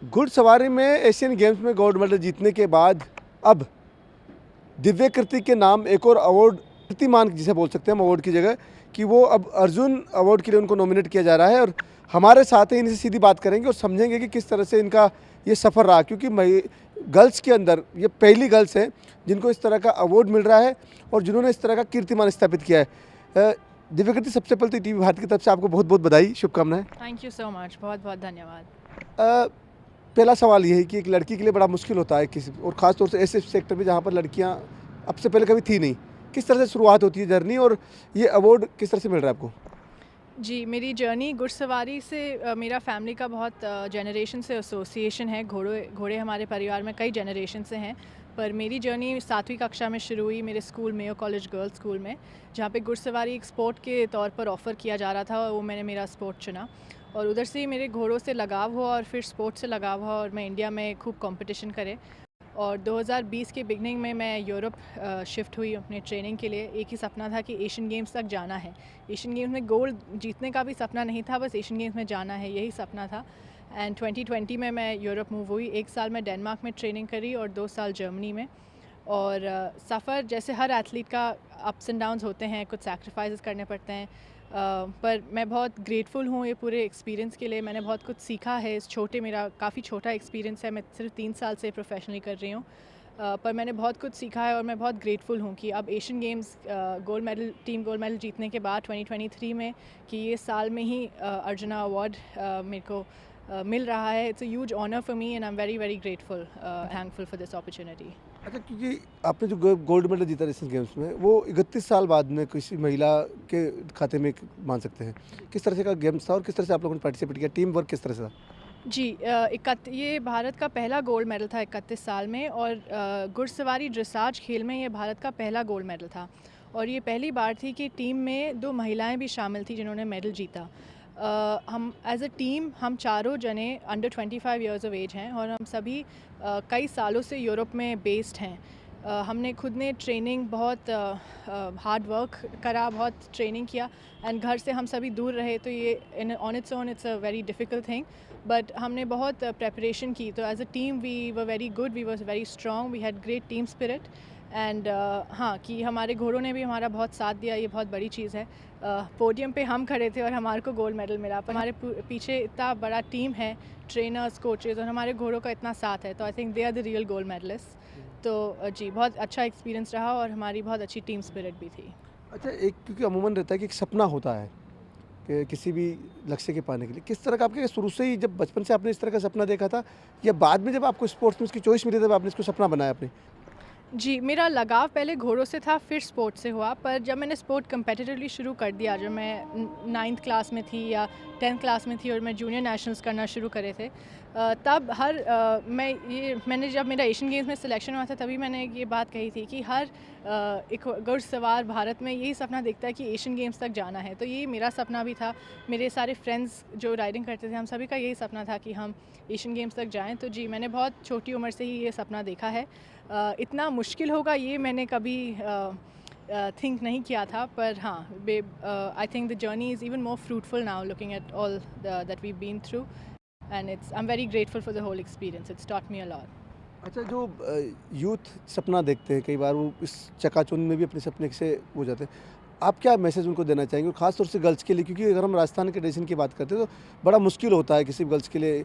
घुड़सवारी में Asian games में गोल्ड मेडल जीतने के बाद अब दिव्य कृति के नाम एक और अवार्ड, कीर्तिमान जिसे बोल सकते हैं हम अवार्ड की जगह, कि वो अब अर्जुन अवार्ड के लिए उनको नॉमिनेट किया जा रहा है। और हमारे साथ ही इनसे सीधी बात करेंगे और समझेंगे कि किस तरह से इनका ये सफ़र रहा, क्योंकि गर्ल्स के अंदर ये पहली गर्ल्स हैं जिनको इस तरह का अवार्ड मिल रहा है और जिन्होंने इस तरह का कीर्तिमान स्थापित किया है। दिव्य कृति, सबसे पहले तो टीवी भारत की तरफ से आपको बहुत बहुत बधाई, शुभकामनाएं। थैंक यू सो मच, बहुत बहुत धन्यवाद। अ, पहला सवाल ये है कि एक लड़की के लिए बड़ा मुश्किल होता है किसी, और ख़ास तौर से ऐसे सेक्टर में जहाँ पर लड़कियाँ अब से पहले कभी थी नहीं, किस तरह से शुरुआत होती है जर्नी, और ये अवार्ड किस तरह से मिल रहा है आपको? जी, मेरी जर्नी घुड़सवारी से मेरा फैमिली का बहुत जनरेशन से एसोसिएशन है। घोड़े हमारे परिवार में कई जनरेशन से हैं, पर मेरी जर्नी 7वीं कक्षा में शुरू हुई मेरे school, Mayo college girls school में, जहाँ पे घुड़सवारी एक स्पोर्ट के तौर पर ऑफ़र किया जा रहा था और वो मैंने मेरा स्पोर्ट चुना। और उधर से ही मेरे घोड़ों से लगाव हुआ और फिर स्पोर्ट्स से लगाव हुआ और मैं इंडिया में खूब कॉम्पिटिशन करे। और 2020 के बिगनिंग में मैं यूरोप शिफ्ट हुई अपने ट्रेनिंग के लिए। एक ही सपना था कि एशियन गेम्स तक जाना है। एशियन गेम्स में गोल्ड जीतने का भी सपना नहीं था, बस एशियन गेम्स में जाना है, यही सपना था। एंड 2020 में मैं यूरोप मूव हुई। 1 साल मैं डेनमार्क में ट्रेनिंग करी और 2 साल जर्मनी में। और सफ़र जैसे हर एथलीट का अप्स एंड डाउन्स होते हैं, कुछ सैक्रिफाइसेस करने पड़ते हैं, पर मैं बहुत ग्रेटफुल हूँ ये पूरे एक्सपीरियंस के लिए। मैंने बहुत कुछ सीखा है इस मेरा काफ़ी छोटा एक्सपीरियंस है, मैं सिर्फ 3 साल से प्रोफेशनली कर रही हूँ, पर मैंने बहुत कुछ सीखा है और मैं बहुत ग्रेटफुल हूँ कि अब Asian games team gold medal जीतने के बाद 2023 में, कि ये साल में ही अर्जुना अवार्ड मेरे को मिल रहा है। It's a huge honour for me and I am very very grateful, thankful for this opportunity. अच्छा, क्योंकि आपने जो गोल्ड मेडल जीता एशियन गेम्स में, वो 31 साल बाद में किसी महिला के खाते में मान सकते हैं। किस तरह से का गेम्स था और किस तरह से आप लोगों ने पार्टिसिपेट किया, टीम वर्क किस तरह से था? जी, ये भारत का पहला गोल्ड मेडल था 31 साल में, और घुड़सवारी ड्रेसाज खेल में ये भारत का पहला गोल्ड मेडल था। और ये पहली बार थी कि टीम में 2 महिलाएं भी शामिल थी जिन्होंने मेडल जीता। हम एज अ टीम, हम चारों जने अंडर 25 इयर्स ऑफ एज हैं और हम सभी कई सालों से यूरोप में बेस्ड हैं। हमने खुद ने ट्रेनिंग बहुत हार्ड वर्क करा, बहुत ट्रेनिंग किया, एंड घर से हम सभी दूर रहे, तो ये on its own it's a very difficult thing, but हमने बहुत प्रेपरेशन की। तो as a team we were very good, we were very strong, we had great team spirit. And हाँ, कि हमारे घोड़ों ने भी हमारा बहुत साथ दिया, ये बहुत बड़ी चीज़ है। पोडियम पे हम खड़े थे और हमारे को गोल्ड मेडल मिला, पर हमारे पीछे इतना बड़ा टीम है, ट्रेनर्स, कोचेज़, और हमारे घोड़ों का इतना साथ है, तो I think they are the real gold medallist. तो जी, बहुत अच्छा एक्सपीरियंस रहा और हमारी बहुत अच्छी टीम स्पिरिट भी थी। अच्छा, एक क्योंकि अमूमन रहता है कि एक सपना होता है कि किसी भी लक्ष्य के पाने के लिए, किस तरह का आपके शुरू से ही, जब बचपन से आपने इस तरह का सपना देखा था, या बाद में जब आपको स्पोर्ट्स में इसकी चॉइस मिली तब आपने इसको सपना बनाया अपने? जी, मेरा लगाव पहले घोड़ों से था, फिर स्पोर्ट्स से हुआ, पर जब मैंने स्पोर्ट कम्पेटिटिवली शुरू कर दिया, जब मैं 9th क्लास में थी या 10th क्लास में थी और मैं जूनियर नेशनल्स करना शुरू करे थे, तब मैंने जब मेरा एशियन गेम्स में सिलेक्शन हुआ था, तभी मैंने ये बात कही थी कि हर एक घुड़सवार भारत में यही सपना देखता है कि एशियन गेम्स तक जाना है। तो ये मेरा सपना भी था, मेरे सारे फ्रेंड्स जो राइडिंग करते थे, हम सभी का यही सपना था कि हम एशियन गेम्स तक जाएँ। तो जी, मैंने बहुत छोटी उम्र से ही ये सपना देखा है। इतना मुश्किल होगा ये मैंने कभी थिंक नहीं किया था, पर हाँ, I think the journey is even more fruitful now looking at all that we been through, and I am very grateful for the whole experience, it's taught me a lot. अच्छा, जो youth सपना देखते हैं, कई बार वो इस चकाचौंध में भी अपने सपने से हो जाते हैं, आप क्या मैसेज उनको देना चाहेंगे, और ख़ास तौर से गर्ल्स के लिए, क्योंकि अगर हम राजस्थान के ट्रेडिशन की बात करते हैं तो बड़ा मुश्किल होता है किसी भी गर्ल्स के लिए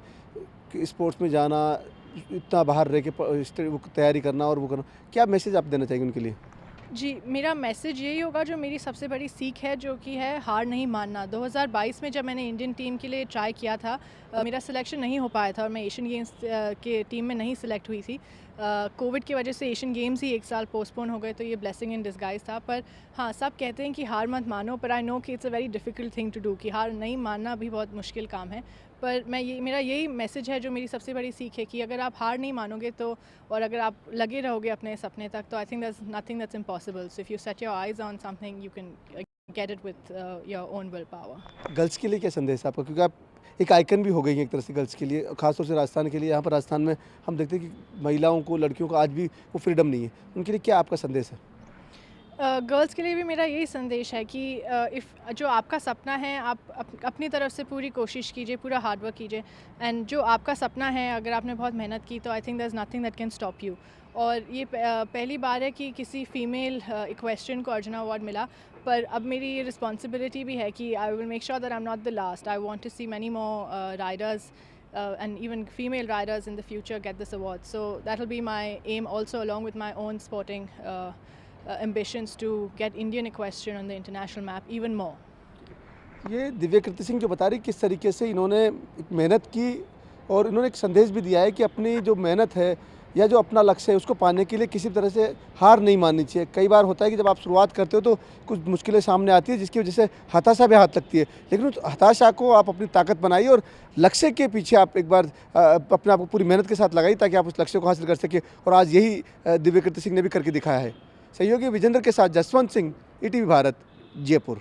कि स्पोर्ट्स में जाना, इतना बाहर रह के वो तैयारी करना और वो करना, क्या मैसेज आप देना चाहेंगे उनके लिए? जी, मेरा मैसेज यही होगा जो मेरी सबसे बड़ी सीख है, जो कि है हार नहीं मानना। 2022 में जब मैंने इंडियन टीम के लिए ट्राई किया था, मेरा सिलेक्शन नहीं हो पाया था और मैं एशियन गेम्स के टीम में नहीं सिलेक्ट हुई थी। कोविड की वजह से एशियन गेम्स ही 1 साल पोस्टपोन हो गए, तो ये ब्लेसिंग इन डिस्गाइज़ था। पर हाँ, सब कहते हैं कि हार मत मानो, पर आई नो कि it's a very difficult thing to do, कि हार नहीं मानना भी बहुत मुश्किल काम है। पर मेरा यही मैसेज है, जो मेरी सबसे बड़ी सीख है, कि अगर आप हार नहीं मानोगे तो, और अगर आप लगे रहोगे अपने सपने तक, तो I think that's nothing that's impossible. So if you set your eyes on something, you can get it with your own will power. Girls के लिए क्या संदेश है आपका, क्योंकि आप एक आइकन भी हो गई हैं एक तरह से गर्ल्स के लिए, खासतौर से राजस्थान के लिए। यहाँ पर राजस्थान में हम देखते हैं कि महिलाओं को, लड़कियों को आज भी वो फ्रीडम नहीं है, उनके लिए क्या आपका संदेश है? गर्ल्स के लिए भी मेरा यही संदेश है कि इफ़ जो आपका सपना है आप अपनी तरफ से पूरी कोशिश कीजिए, पूरा हार्ड वर्क कीजिए, एंड जो आपका सपना है अगर आपने बहुत मेहनत की तो I think there is nothing that can stop you. और ये पहली बार है कि किसी फ़ीमेल इक्वेस्ट्रियन को अर्जुना अवार्ड मिला, पर अब मेरी ये रिस्पॉन्सिबिलिटी भी है कि I will make sure that I am not the last. I want to see many more riders and even female riders in the future get this award. So that will be my aim also, along with my own sporting ambitions, to get Indian equestrian on the international map even more. ये दिव्या कृति सिंह जो बता रही किस तरीके से इन्होंने एक मेहनत की और इन्होंने एक संदेश भी दिया है कि अपनी जो मेहनत है या जो अपना लक्ष्य है उसको पाने के लिए किसी भी तरह से हार नहीं माननी चाहिए। कई बार होता है कि जब आप शुरुआत करते हो तो कुछ मुश्किलें सामने आती है जिसकी वजह से हताशा भी हाथ लगती है, लेकिन उस हताशा को आप अपनी ताकत बनाइए और लक्ष्य के पीछे आप एक बार अपने आप को पूरी मेहनत के साथ लगाइए ताकि आप उस लक्ष्य को हासिल कर सकें। और आज यही दिव्या कृति सिंह ने भी करके दिखाया है। सहयोगी विजेंद्र के साथ जसवंत सिंह, ईटीवी भारत, जयपुर।